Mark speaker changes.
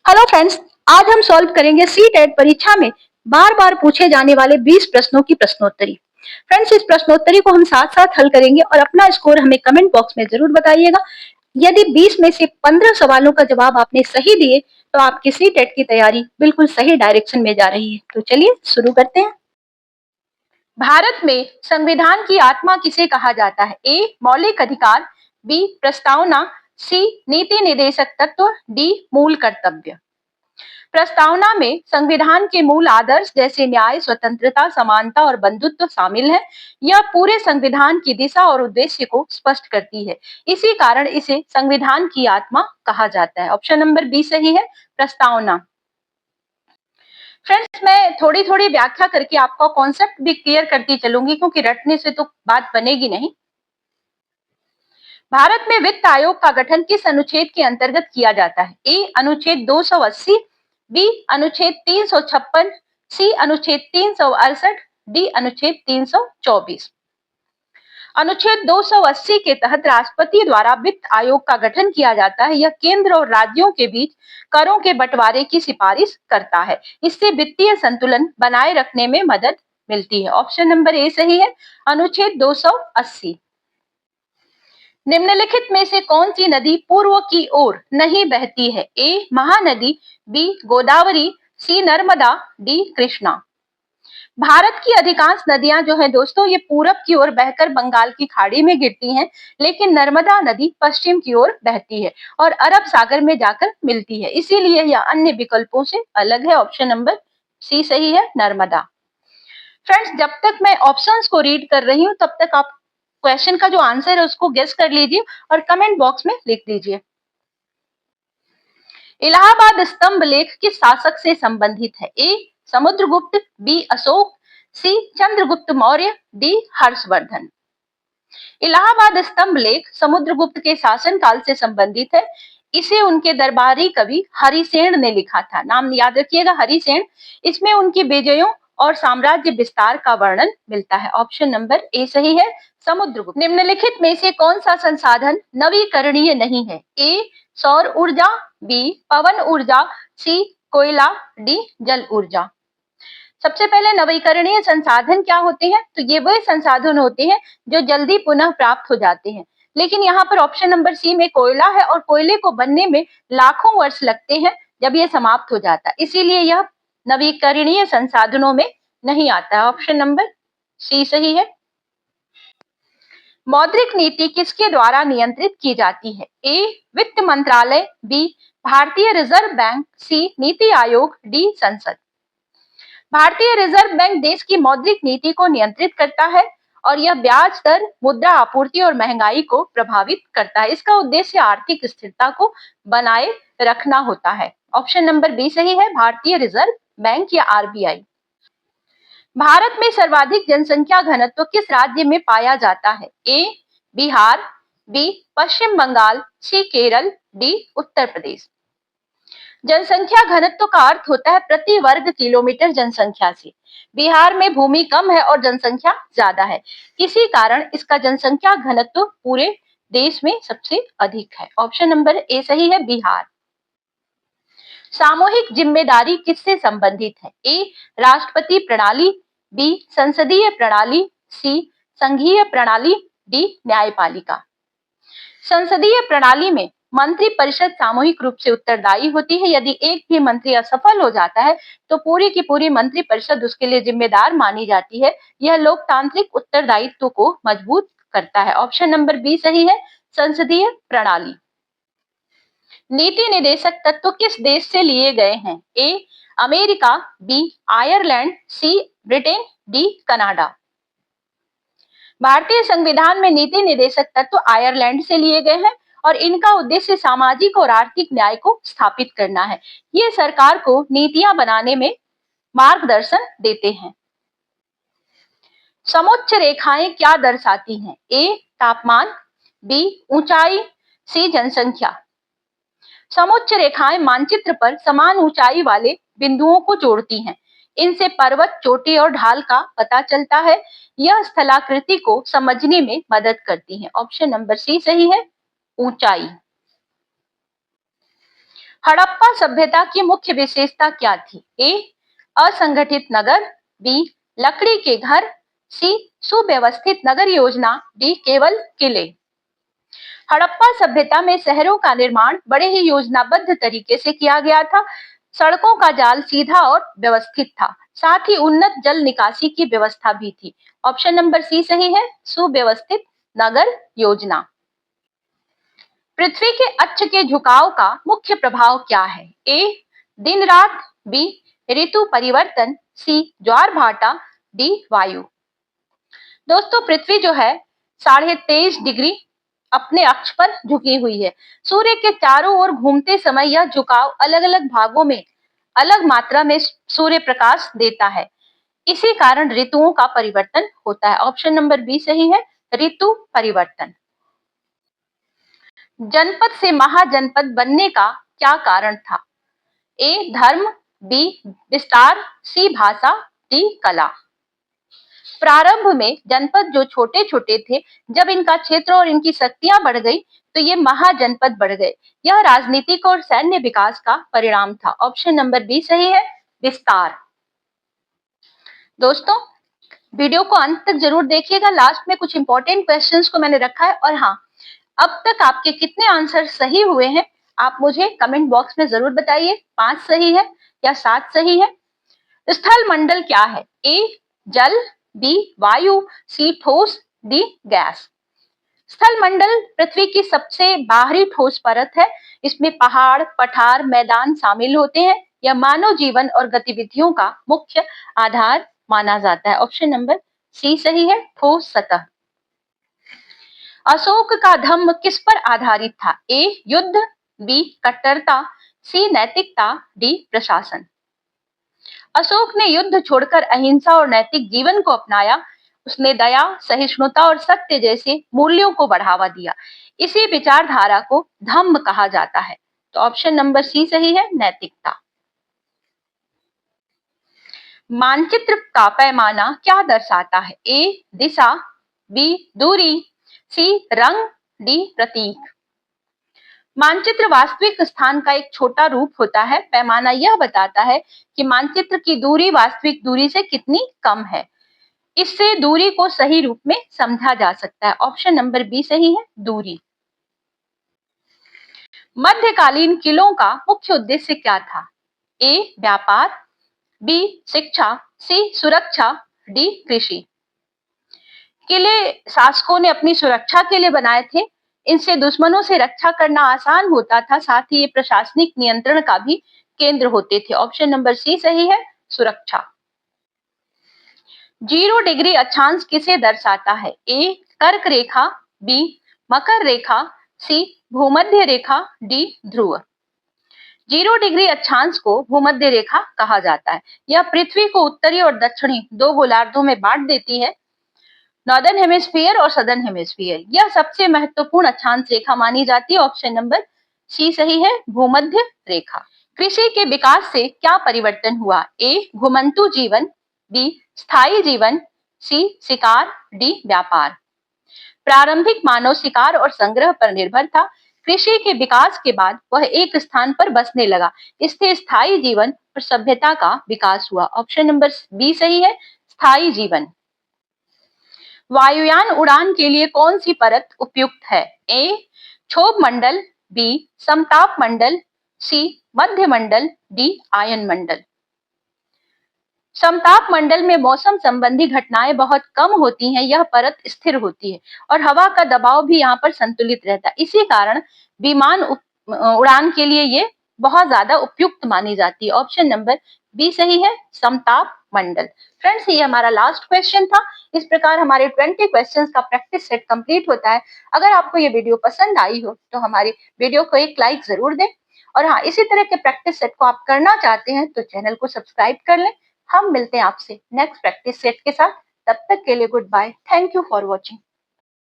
Speaker 1: Hello friends, आज हम solve करेंगे सी टेट परीक्षा में बार बार पूछे जाने वाले 20 प्रश्नों की प्रश्नोत्तरी। फ्रेंड्स, इस प्रश्नोत्तरी को हम साथ साथ हल करेंगे और अपना स्कोर हमें कमेंट बॉक्स में जरूर बताइएगा। यदि 20 में से 15 सवालों का जवाब आपने सही दिए तो आपकी सी टेट की तैयारी बिल्कुल सही डायरेक्शन में जा रही है। तो चलिए शुरू करते हैं। भारत में संविधान की आत्मा किसे कहा जाता है? ए मौलिक अधिकार, बी प्रस्तावना, सी नीति निर्देशक तत्व, डी मूल कर्तव्य। प्रस्तावना में संविधान के मूल आदर्श जैसे न्याय, स्वतंत्रता, समानता और बंधुत्व शामिल है। यह पूरे संविधान की दिशा और उद्देश्य को स्पष्ट करती है। इसी कारण इसे संविधान की आत्मा कहा जाता है। ऑप्शन नंबर बी सही है, प्रस्तावना। फ्रेंड्स, मैं थोड़ी थोड़ी व्याख्या करके आपका कॉन्सेप्ट भी क्लियर करती चलूंगी, क्योंकि रटने से तो बात बनेगी नहीं। भारत में वित्त आयोग का गठन किस अनुच्छेद के अंतर्गत किया जाता है? ए अनुच्छेद 280, बी अनुच्छेद 356, सी अनुच्छेद 368, डी अनुच्छेद 324। अनुच्छेद 280 के तहत राष्ट्रपति द्वारा वित्त आयोग का गठन किया जाता है। यह केंद्र और राज्यों के बीच करों के बंटवारे की सिफारिश करता है। इससे वित्तीय संतुलन बनाए रखने में मदद मिलती है। ऑप्शन नंबर ए सही है, अनुच्छेद 280। निम्नलिखित में से कौन सी नदी पूर्व की ओर नहीं बहती है? ए महानदी, बी गोदावरी, सी नर्मदा, डी कृष्णा। भारत की अधिकांश नदियां जो है दोस्तों, ये पूरब की ओर बहकर बंगाल की खाड़ी में गिरती हैं, लेकिन नर्मदा नदी पश्चिम की ओर बहती है और अरब सागर में जाकर मिलती है। इसीलिए यह अन्य विकल्पों से अलग है। ऑप्शन नंबर सी सही है, नर्मदा। फ्रेंड्स, जब तक मैं ऑप्शंस को रीड कर रही हूँ तब तक आप क्वेश्चन का जो आंसर है उसको गेस कर लीजिए और कमेंट बॉक्स में लिख दीजिए। इलाहाबाद स्तंभ लेख किस शासक से संबंधित है? ए समुद्रगुप्त, बी अशोक, सी चंद्रगुप्त मौर्य, डी हर्षवर्धन। इलाहाबाद स्तंभ लेख समुद्रगुप्त के शासनकाल से संबंधित है। इसे उनके दरबारी कवि हरिसेन ने लिखा था। नाम याद रखिएगा, हरिसेन। इसमें उनकी विजयों और साम्राज्य विस्तार का वर्णन मिलता है। ऑप्शन नंबर ए सही है, समुद्रगुप्त। निम्नलिखित में से कौन सा संसाधन नवीकरणीय नहीं है? ए सौर ऊर्जा, बी पवन ऊर्जा, सी कोयला, डी जल ऊर्जा। सबसे पहले नवीकरणीय संसाधन क्या होते हैं? तो ये वही संसाधन होते हैं जो जल्दी पुनः प्राप्त हो जाते हैं। लेकिन यहाँ पर ऑप्शन नंबर सी में कोयला है और कोयले को बनने में लाखों वर्ष लगते हैं जब ये समाप्त हो जाता है। इसीलिए यह नवीकरणीय संसाधनों में नहीं आता है। ऑप्शन नंबर सी सही है। मौद्रिक नीति किसके द्वारा नियंत्रित की जाती है? ए वित्त मंत्रालय, बी भारतीय रिजर्व बैंक, सी नीति आयोग, डी संसद। भारतीय रिजर्व बैंक देश की मौद्रिक नीति को नियंत्रित करता है और यह ब्याज दर, मुद्रा आपूर्ति और महंगाई को प्रभावित करता है। इसका उद्देश्य आर्थिक स्थिरता को बनाए रखना होता है। ऑप्शन नंबर बी सही है, भारतीय रिजर्व बैंक या आरबीआई। भारत में सर्वाधिक जनसंख्या घनत्व किस राज्य में पाया जाता है? ए बिहार, बी पश्चिम बंगाल, सी केरल, डी उत्तर प्रदेश। जनसंख्या घनत्व का अर्थ होता है प्रति वर्ग किलोमीटर जनसंख्या से। बिहार में भूमि कम है और जनसंख्या ज्यादा है, इसी कारण इसका जनसंख्या घनत्व पूरे देश में सबसे अधिक है। ऑप्शन नंबर ए सही है, बिहार। सामूहिक जिम्मेदारी किससे संबंधित है? ए राष्ट्रपति प्रणाली, बी संसदीय प्रणाली, सी संघीय प्रणाली, डी न्यायपालिका। संसदीय प्रणाली में मंत्री परिषद सामूहिक रूप से उत्तरदायी होती है। यदि एक भी मंत्री असफल हो जाता है तो पूरी की पूरी मंत्री परिषद उसके लिए जिम्मेदार मानी जाती है। यह लोकतांत्रिक उत्तरदायित्व को मजबूत करता है। ऑप्शन नंबर बी सही है, संसदीय प्रणाली। नीति निर्देशक तत्व किस देश से लिए गए हैं? A America, B Ireland, C Britain, D Canada. भारतीय संविधान में नीति निर्देशक तत्व आयरलैंड से लिए गए हैं और इनका उद्देश्य सामाजिक और आर्थिक न्याय को स्थापित करना है। ये सरकार को नीतियां बनाने में मार्गदर्शन देते हैं। समोच्च रेखाएं क्या दर्शाती हैं? ए तापमान, बी ऊंचाई, सी जनसंख्या। समोच्च रेखाएं मानचित्र पर समान ऊंचाई वाले बिंदुओं को जोड़ती हैं। इनसे पर्वत, चोटी और ढाल का पता चलता है। यह स्थलाकृति को समझने में मदद करती है। ऑप्शन नंबर सी सही है, ऊंचाई। हड़प्पा सभ्यता की मुख्य विशेषता क्या थी? ए असंगठित नगर, बी लकड़ी के घर, सी सुव्यवस्थित नगर योजना, डी केवल किले। हड़प्पा सभ्यता में शहरों का निर्माण बड़े ही योजनाबद्ध तरीके से किया गया था। सड़कों का जाल सीधा और व्यवस्थित था, साथ ही उन्नत जल निकासी की व्यवस्था भी थी। ऑप्शन नंबर सी सही है, सुव्यवस्थित नगर योजना। पृथ्वी के अक्ष के झुकाव का मुख्य प्रभाव क्या है? ए दिन रात, बी ऋतु परिवर्तन, सी ज्वार भाटा, डी वायु। दोस्तों पृथ्वी जो है 23.5 डिग्री अपने अक्ष पर झुकी हुई है। सूर्य के चारों ओर घूमते समय यह झुकाव अलग अलग भागों में अलग मात्रा में सूर्य प्रकाश देता है। इसी कारण ऋतुओं का परिवर्तन होता है। ऑप्शन नंबर बी सही है, ऋतु परिवर्तन। जनपद से महाजनपद बनने का क्या कारण था? ए धर्म, बी विस्तार, सी भाषा, डी कला। प्रारंभ में जनपद जो छोटे छोटे थे, जब इनका क्षेत्र और इनकी शक्तियां बढ़ गई तो ये महाजनपद बढ़ गए। यह राजनीतिक और सैन्य विकास का परिणाम था। ऑप्शन नंबर बी सही है, विस्तार। दोस्तों वीडियो को अंत तक जरूर देखिएगा, लास्ट में कुछ इंपॉर्टेंट क्वेश्चंस को मैंने रखा है। और हाँ, अब तक आपके कितने आंसर सही हुए हैं आप मुझे कमेंट बॉक्स में जरूर बताइए। 5 सही है या 7 सही है? स्थल मंडल क्या है? ए जल, बी वायु, सी ठोस, डी गैस। स्थल मंडल पृथ्वी की सबसे बाहरी ठोस परत है। इसमें पहाड़, पठार, मैदान शामिल होते हैं। यह मानव जीवन और गतिविधियों का मुख्य आधार माना जाता है। ऑप्शन नंबर सी सही है, ठोस सतह। अशोक का धम्म किस पर आधारित था? ए युद्ध, बी कट्टरता, सी नैतिकता, डी प्रशासन। अशोक ने युद्ध छोड़कर अहिंसा और नैतिक जीवन को अपनाया। उसने दया, सहिष्णुता और सत्य जैसे मूल्यों को बढ़ावा दिया। इसी विचारधारा को धम्म कहा जाता है। तो ऑप्शन नंबर सी सही है, नैतिकता। मानचित्र का पैमाना क्या दर्शाता है? ए दिशा, बी दूरी, सी रंग, डी प्रतीक। मानचित्र वास्तविक स्थान का एक छोटा रूप होता है। पैमाना यह बताता है कि मानचित्र की दूरी वास्तविक दूरी से कितनी कम है। इससे दूरी को सही रूप में समझा जा सकता है। ऑप्शन नंबर बी सही है, दूरी। मध्यकालीन किलों का मुख्य उद्देश्य क्या था? ए व्यापार, बी शिक्षा, सी सुरक्षा, डी कृषि। किले शासकों ने अपनी सुरक्षा के लिए बनाए थे। इनसे दुश्मनों से रक्षा करना आसान होता था, साथ ही ये प्रशासनिक नियंत्रण का भी केंद्र होते थे। ऑप्शन नंबर सी सही है, सुरक्षा। 0 डिग्री अक्षांश किसे दर्शाता है? ए कर्क रेखा, बी मकर रेखा, सी भूमध्य रेखा, डी ध्रुव। 0 डिग्री अक्षांश को भूमध्य रेखा कहा जाता है। यह पृथ्वी को उत्तरी और दक्षिणी 2 गोलार्धों में बांट देती है, नॉर्दर्न हेमिस्फीयर और सदर्न हेमिस्फीयर। यह सबसे महत्वपूर्ण अक्षांश रेखा मानी जाती है। ऑप्शन नंबर सी सही है, भूमध्य रेखा। कृषि के विकास से क्या परिवर्तन हुआ? ए घुमंतु जीवन, बी स्थायी जीवन, सी शिकार, डी व्यापार। प्रारंभिक मानव शिकार और संग्रह पर निर्भर था। कृषि के विकास के बाद वह एक स्थान पर बसने लगा। इससे स्थायी जीवन और सभ्यता का विकास हुआ। ऑप्शन नंबर बी सही है, स्थायी जीवन। वायुयान उड़ान के लिए कौन सी परत उपयुक्त है? ए क्षोभ मंडल, बी समताप मंडल, सी मध्य मंडल, डी आयन मंडल। समताप मंडल में मौसम संबंधी घटनाएं बहुत कम होती हैं। यह परत स्थिर होती है और हवा का दबाव भी यहाँ पर संतुलित रहता है। इसी कारण विमान उड़ान के लिए ये बहुत ज्यादा उपयुक्त मानी जाती है। ऑप्शन नंबर बी सही है, समताप मंडल। फ्रेंड्स ये हमारा लास्ट क्वेश्चन था। इस प्रकार हमारे 20 क्वेश्चंस का प्रैक्टिस सेट कंप्लीट होता है। अगर आपको ये वीडियो पसंद आई हो तो हमारे वीडियो को एक लाइक जरूर दें। और हाँ, इसी तरह के प्रैक्टिस सेट को आप करना चाहते हैं तो चैनल को सब्सक्राइब कर लें। हम मिलते हैं आपसे नेक्स्ट प्रैक्टिस सेट के साथ। तब तक के लिए goodbye. Thank you for watching.